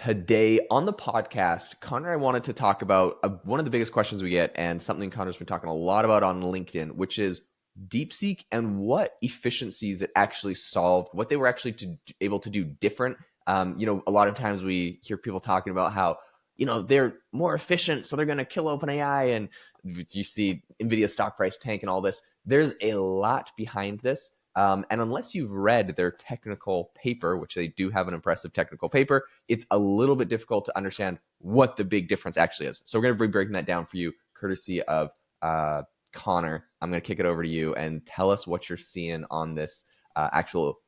Today on the podcast, Connor and I wanted to talk about one of the biggest questions we get and something Connor's been talking a lot about on LinkedIn, which is DeepSeek and what efficiencies it actually solved, what they were actually able to do different. A lot of times we hear people talking about how, they're more efficient, so they're going to kill OpenAI, and you see NVIDIA stock price tank and all this. There's a lot behind this. And unless you've read their technical paper, which they do have an impressive technical paper, it's a little bit difficult to understand what the big difference actually is. So we're going to be breaking that down for you, courtesy of Connor. I'm going to kick it over to you and tell us what you're seeing on this actual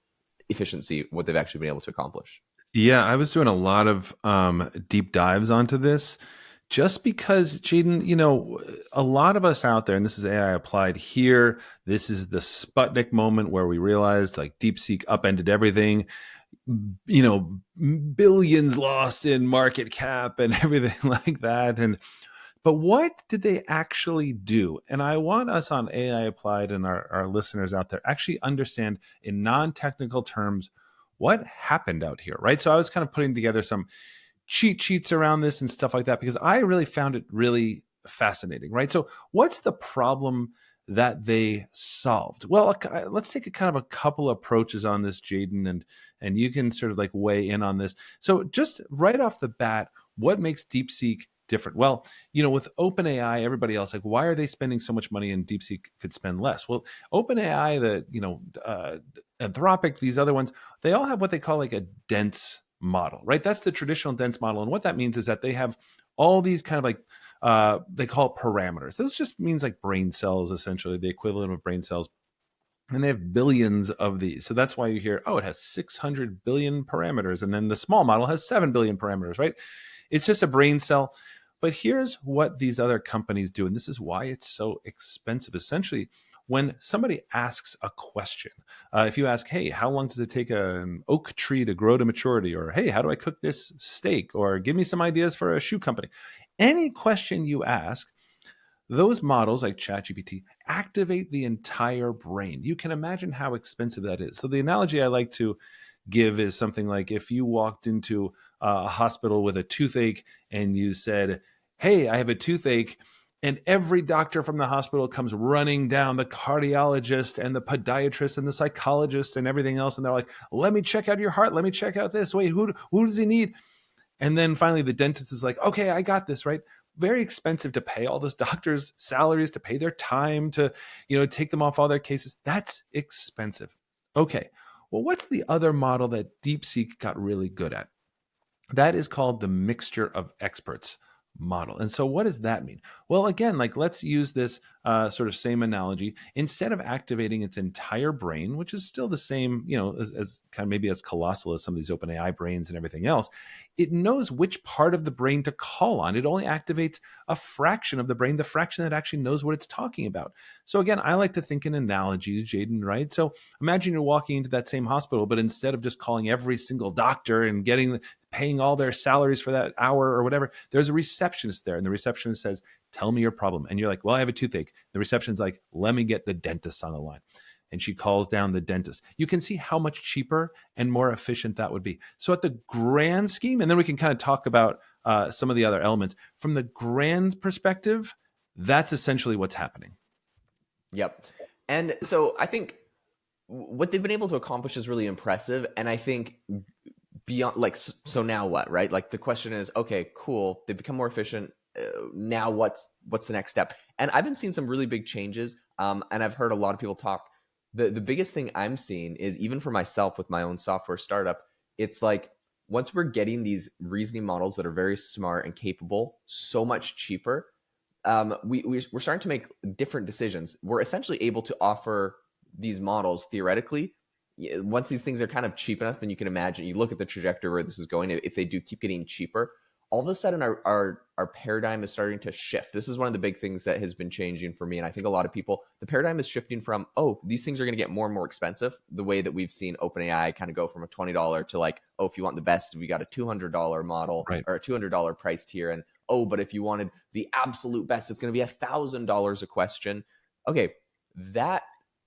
efficiency, what they've actually been able to accomplish. Yeah, I was doing a lot of deep dives onto this just because, Jaeden, a lot of us out there, and this is AI applied here, this is the Sputnik moment where we realized like DeepSeek upended everything, billions lost in market cap and everything like that. But what did they actually do? And I want us on AI applied and our listeners out there actually understand in non-technical terms what happened out here, right? So I was kind of putting together some cheat sheets around this and stuff like that because I really found it really fascinating, right? So what's the problem that they solved? Well, let's take a kind of a couple approaches on this, Jaeden, and you can sort of like weigh in on this. So just right off the bat, what makes DeepSeek different? Well, with OpenAI, everybody else, like, why are they spending so much money and DeepSeek could spend less? Well, OpenAI, Anthropic, these other ones, they all have what they call like a dense model, right? That's the traditional dense model. And what that means is that they have all these kind of like, they call it parameters. This just means like brain cells, essentially, the equivalent of brain cells. And they have billions of these. So that's why you hear, oh, it has 600 billion parameters. And then the small model has 7 billion parameters, right? It's just a brain cell. But here's what these other companies do. And this is why it's so expensive. Essentially, when somebody asks a question, if you ask, hey, how long does it take an oak tree to grow to maturity? Or, hey, how do I cook this steak? Or give me some ideas for a shoe company. Any question you ask, those models like ChatGPT activate the entire brain. You can imagine how expensive that is. So the analogy I like to give is something like if you walked into a hospital with a toothache and you said, hey, I have a toothache, and every doctor from the hospital comes running down, the cardiologist and the podiatrist and the psychologist and everything else. And they're like, let me check out your heart. Let me check out this. Wait, who does he need? And then finally the dentist is like, okay, I got this, right? Very expensive to pay all those doctors' salaries, to pay their time, to, take them off all their cases. That's expensive. Okay. Well, what's the other model that DeepSeek got really good at? That is called the mixture of experts model. And so what does that mean? Well, again, like let's use this sort of same analogy. Instead of activating its entire brain, which is still the same, as kind of maybe as colossal as some of these OpenAI brains and everything else, it knows which part of the brain to call on. It only activates a fraction of the brain, the fraction that actually knows what it's talking about. So again, I like to think in analogies, Jaeden, right? So imagine you're walking into that same hospital, but instead of just calling every single doctor and paying all their salaries for that hour or whatever, there's a receptionist there. And the receptionist says, tell me your problem. And you're like, well, I have a toothache. The receptionist's like, let me get the dentist on the line. And she calls down the dentist. You can see how much cheaper and more efficient that would be. So at the grand scheme, and then we can kind of talk about some of the other elements. From the grand perspective, that's essentially what's happening. Yep. And so I think what they've been able to accomplish is really impressive. And I think beyond, like, so now what, right? Like the question is, okay, cool. They've become more efficient. Now what's the next step? And I've been seeing some really big changes. And I've heard a lot of people talk. The biggest thing I'm seeing is, even for myself with my own software startup, it's like once we're getting these reasoning models that are very smart and capable so much cheaper, we're starting to make different decisions. We're essentially able to offer these models theoretically. Once these things are kind of cheap enough, then you can imagine, you look at the trajectory where this is going. If they do keep getting cheaper, all of a sudden our paradigm is starting to shift. This is one of the big things that has been changing for me. And I think a lot of people, the paradigm is shifting from, oh, these things are going to get more and more expensive. The way that we've seen OpenAI kind of go from a $20 to like, oh, if you want the best, we got a $200 model, right, or a $200 price tier. And oh, but if you wanted the absolute best, it's going to be $1,000 a question. Okay, that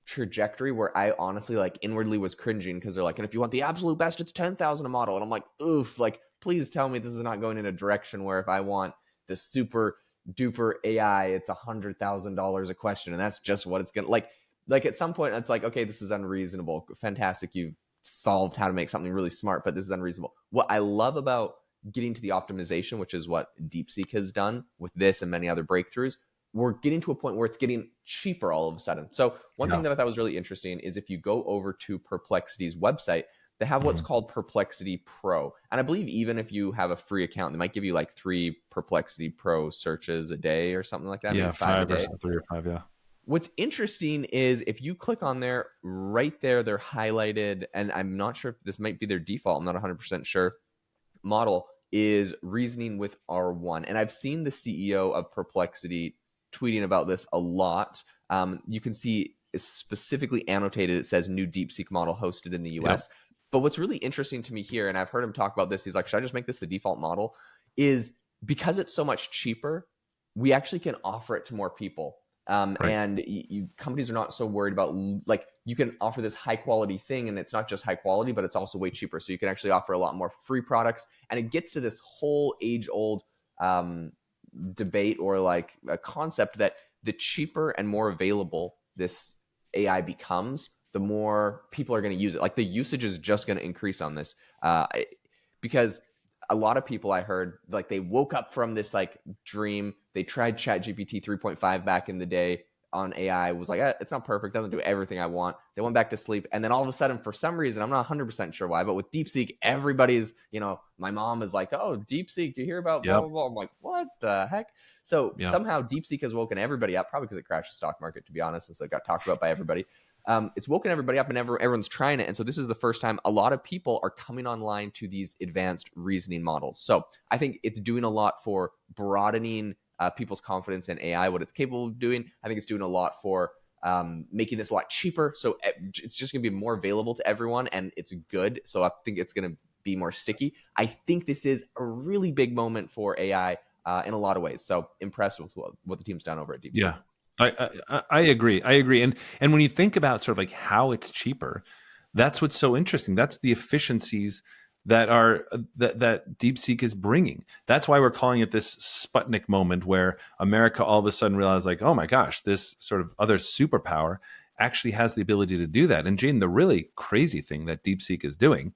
trajectory where I honestly like inwardly was cringing, because they're like, and if you want the absolute best, it's 10,000 a model. And I'm like, oof, like please tell me this is not going in a direction where if I want the super duper AI, it's $100,000 a question, and that's just what it's gonna like at some point it's like, okay, this is unreasonable. Fantastic, you've solved how to make something really smart, but this is unreasonable. What I love about getting to the optimization, which is what DeepSeek has done with this and many other breakthroughs, we're getting to a point where it's getting cheaper all of a sudden. So one Yeah. thing that I thought was really interesting is if you go over to Perplexity's website, they have what's Mhm. called Perplexity Pro. And I believe even if you have a free account, they might give you like 3 Perplexity Pro searches a day or something like that, maybe Yeah, 5 a five or day. 3 or 5. Yeah. What's interesting is if you click on there, right there, they're highlighted, and I'm not sure if this might be their default, I'm not 100% sure, model is reasoning with R1. And I've seen the CEO of Perplexity tweeting about this a lot. You can see it's specifically annotated. It says new DeepSeek model hosted in the Yep. US. But what's really interesting to me here, and I've heard him talk about this, he's like, should I just make this the default model? Is because it's so much cheaper, we actually can offer it to more people. Right. And companies are not so worried about, like, you can offer this high quality thing, and it's not just high quality, but it's also way cheaper. So you can actually offer a lot more free products, and it gets to this whole age old debate or like a concept that the cheaper and more available this AI becomes, the more people are going to use it. Like the usage is just going to increase on this, because a lot of people I heard, like, they woke up from this like dream. They tried ChatGPT 3.5 back in the day on AI, was like, it's not perfect, doesn't do everything I want. They went back to sleep, and then all of a sudden, for some reason, I'm not 100% sure why, but with DeepSeek, everybody's, my mom is like, oh, DeepSeek, do you hear about blah Yep. blah blah? I'm like, what the heck? So Yep. somehow DeepSeek has woken everybody up, probably because it crashed the stock market, to be honest, and so it got talked about by everybody. It's woken everybody up, and everyone's trying it. And so this is the first time a lot of people are coming online to these advanced reasoning models. So I think it's doing a lot for broadening people's confidence in AI, what it's capable of doing. I think it's doing a lot for making this a lot cheaper. So it's just going to be more available to everyone, and it's good. So I think it's going to be more sticky. I think this is a really big moment for AI in a lot of ways. So impressed with what the team's done over at DeepSeek. Yeah. I agree. I agree. And when you think about sort of like how it's cheaper, that's what's so interesting. That's the efficiencies that are that DeepSeek is bringing. That's why we're calling it this Sputnik moment, where America all of a sudden realized, like, oh my gosh, this sort of other superpower actually has the ability to do that. And Jaeden, the really crazy thing that DeepSeek is doing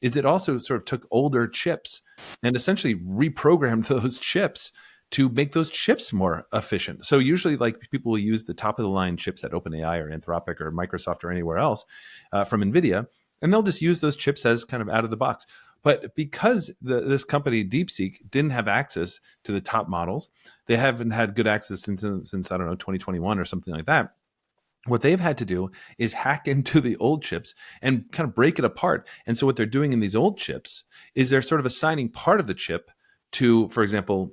is it also sort of took older chips and essentially reprogrammed those chips to make those chips more efficient. So usually, like, people will use the top of the line chips at OpenAI or Anthropic or Microsoft or anywhere else from NVIDIA, and they'll just use those chips as kind of out of the box. But because this company DeepSeek didn't have access to the top models, they haven't had good access since I don't know 2021 or something like that. What they've had to do is hack into the old chips and kind of break it apart. And so what they're doing in these old chips is they're sort of assigning part of the chip to, for example,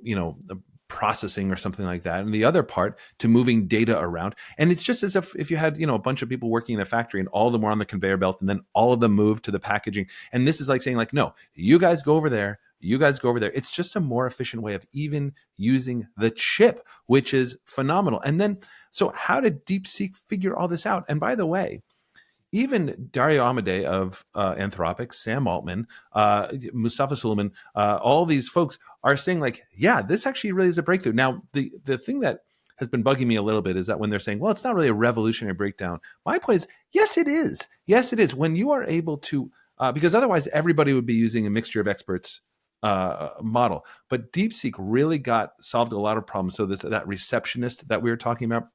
processing or something like that, and the other part to moving data around. And it's just as if you had, a bunch of people working in a factory and all of them were on the conveyor belt, and then all of them moved to the packaging. And this is like saying, like, no, you guys go over there. You guys go over there. It's just a more efficient way of even using the chip, which is phenomenal. And then, so how did DeepSeek figure all this out? And by the way, even Dario Amodei of Anthropic, Sam Altman, Mustafa Suleiman, all these folks are saying, like, yeah, this actually really is a breakthrough. Now, the thing that has been bugging me a little bit is that when they're saying, well, it's not really a revolutionary breakdown, my point is, yes, it is. Yes, it is. When you are able to, because otherwise everybody would be using a mixture of experts model. But DeepSeek really solved a lot of problems. So that receptionist that we were talking about,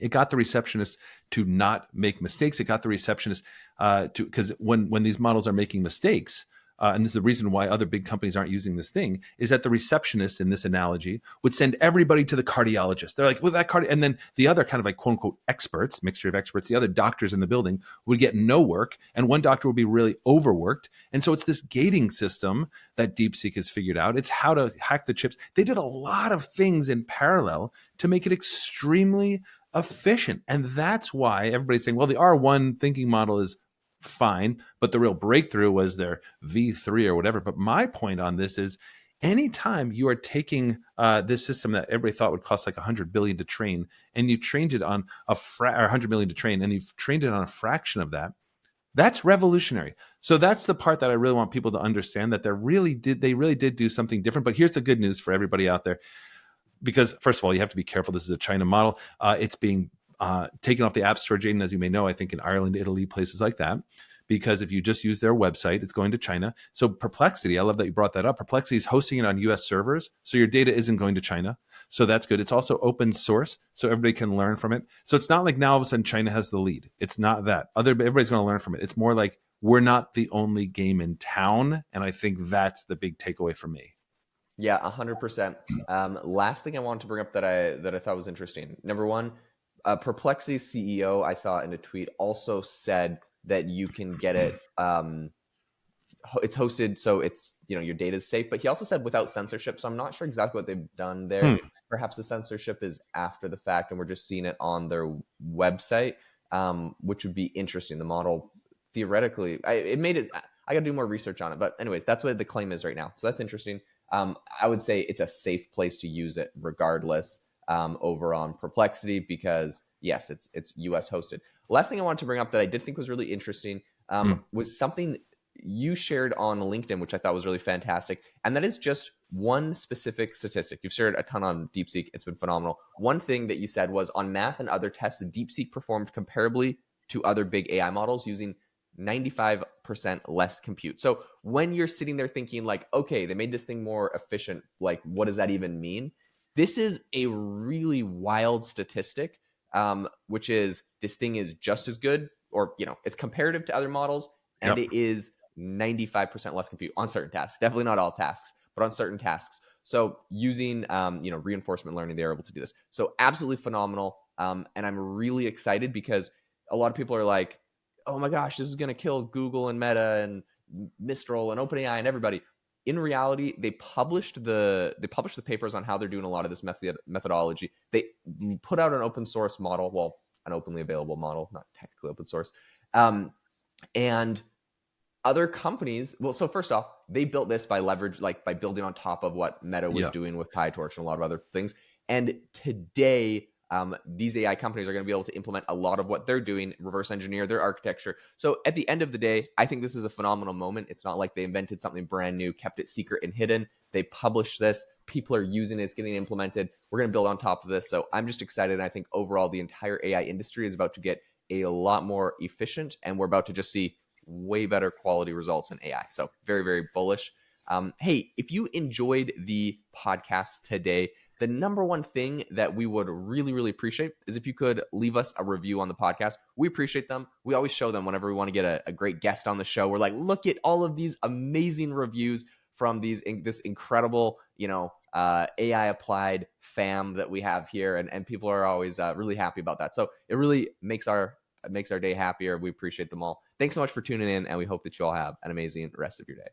it got the receptionist to not make mistakes. It got the receptionist because when these models are making mistakes, and this is the reason why other big companies aren't using this thing, is that the receptionist in this analogy would send everybody to the cardiologist. They're like, well, and then the other kind of like quote unquote experts, mixture of experts, the other doctors in the building would get no work, and one doctor would be really overworked. And so it's this gating system that DeepSeek has figured out. It's how to hack the chips. They did a lot of things in parallel to make it extremely efficient. And that's why everybody's saying, well, the R1 thinking model is fine, but the real breakthrough was their V3 or whatever. But my point on this is, anytime you are taking this system that everybody thought would cost like 100 billion to train, and you trained it on or 100 million to train, and you've trained it on a fraction of that, That's revolutionary. So that's the part that I really want people to understand, that they really did do something different. But here's the good news for everybody out there, because first of all, you have to be careful. This is a China model. It's being taken off the App Store, Jaeden, as you may know, I think in Ireland, Italy, places like that. Because if you just use their website, it's going to China. So Perplexity, I love that you brought that up. Perplexity is hosting it on US servers. So your data isn't going to China. So that's good. It's also open source, so everybody can learn from it. So it's not like now all of a sudden China has the lead. It's not that. Everybody's going to learn from it. It's more like we're not the only game in town. And I think that's the big takeaway for me. Yeah, 100%. Last thing I wanted to bring up that I thought was interesting. Number one, Perplexity CEO I saw in a tweet also said that you can get it. It's hosted, so it's your data is safe. But he also said without censorship. So I'm not sure exactly what they've done there. Perhaps the censorship is after the fact, and we're just seeing it on their website, which would be interesting. The model theoretically, it made it. I got to do more research on it, but anyways, that's what the claim is right now. So that's interesting. I would say it's a safe place to use it regardless, over on Perplexity, because yes, it's US hosted. Last thing I wanted to bring up that I did think was really interesting was something you shared on LinkedIn, which I thought was really fantastic. And that is just one specific statistic. You've shared a ton on DeepSeek. It's been phenomenal. One thing that you said was on math and other tests, DeepSeek performed comparably to other big AI models using 95% less compute. So when you're sitting there thinking like, okay, they made this thing more efficient, like what does that even mean? This is a really wild statistic, which is this thing is just as good, or it's comparative to other models, and Yep. it is 95% less compute on certain tasks. Definitely not all tasks, but on certain tasks. So using reinforcement learning, they're able to do this. So absolutely phenomenal. And I'm really excited because a lot of people are like, oh my gosh, this is going to kill Google and Meta and Mistral and OpenAI and everybody. In reality, they published the papers on how they're doing a lot of this methodology. They put out an open source model, well, an openly available model, not technically open source, and other companies. Well, so first off, they built this by building on top of what Meta was doing with PyTorch and a lot of other things. And today, these AI companies are going to be able to implement a lot of what they're doing, reverse engineer their architecture. So at the end of the day, I think this is a phenomenal moment. It's not like they invented something brand new, kept it secret and hidden. They published this. People are using it. It's getting implemented. We're going to build on top of this. So I'm just excited. And I think overall, the entire AI industry is about to get a lot more efficient, and we're about to just see way better quality results in AI. So very, very bullish. Hey, if you enjoyed the podcast today, the number one thing that we would really, really appreciate is if you could leave us a review on the podcast. We appreciate them. We always show them whenever we want to get a great guest on the show. We're like, look at all of these amazing reviews from this incredible, AI applied fam that we have here. And people are always really happy about that. So it really makes our day happier. We appreciate them all. Thanks so much for tuning in, and we hope that you all have an amazing rest of your day.